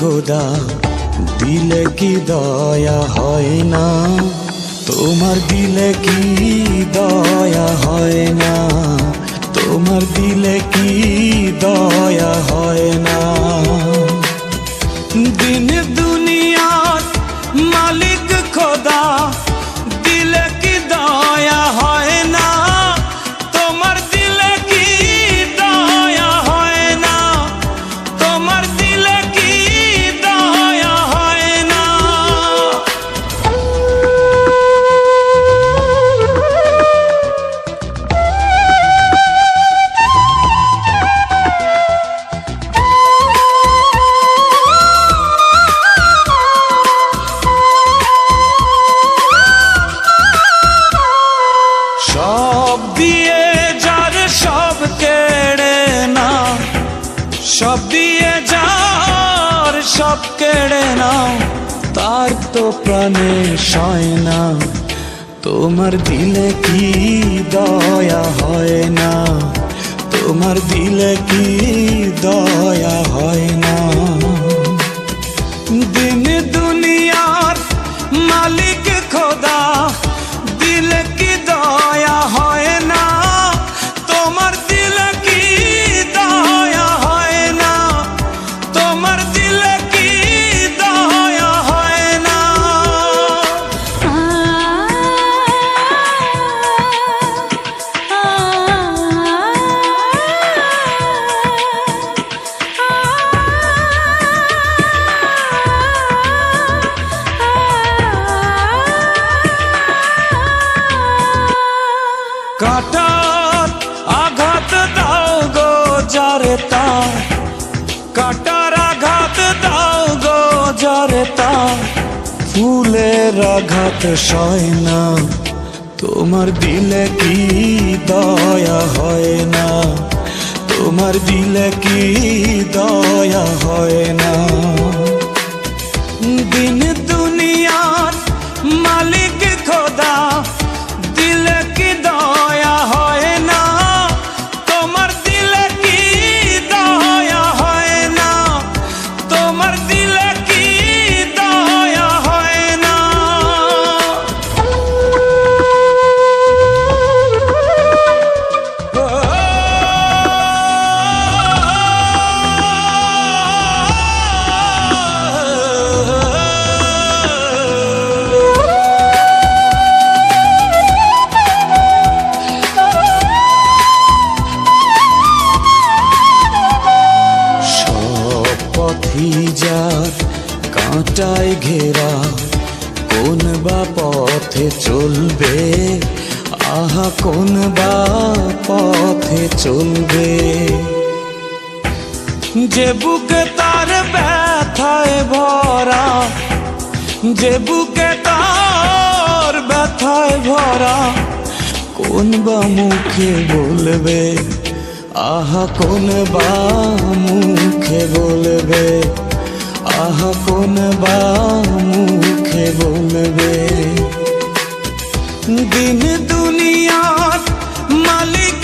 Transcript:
খোদা দিলে কি দয়া হয় না, তোমার দিলে কি দয়া হয় না, তোমার দিলে কি দয়া হয় না। দিন দুনিয়ার মালিক খোদা দিলে কি দয়া হয় না, তোমার দিলে কি দয়া হয় না, তোমার দিলে কি দয়া হয় না। সব দিয়ে যার সব কেড়ে না, সব দিয়ে যার সব কেড়ে নাও, তার তো প্রাণে সয় না, তোমার দিলে কি দয়া হয় না, তোমার দিলে কি দয়া হয় না। দিন দুনিয়ার মালিক খোদা দিলে কি দয়া হয় না, তোমার দিলে কি দয়া হয় না, তোমার দিলে কি দয়া হয় না। কাটার আঘাত দাও গো যারে তার, কাটার আঘাত দাও গো যারে তার, ফুলের আঘাত সয় না, তোমার দিলে কি দয়া হয় না, তোমার দিলে কি দয়া হয় না। দিন দুনিয়ার মালিক খোদা দিলে কি দয়া হয় না, তোমার দিলে কি দয়া হয় না, তোমার দিলে কি দয়া হয় না। যার কাঁটায় ঘেরা কোন বা পথে চলবে, আহা কোন বা পথে চলবে। যে বুকে তার ব্যথায় ভরা, যে বুকে তার ব্যথায় ভরা, কোন বা মুখে বলবে, আহা কোন বা মুখে বলবে, আহা কোন বা মুখে বলবে। দিন দুনিয়ার মালিক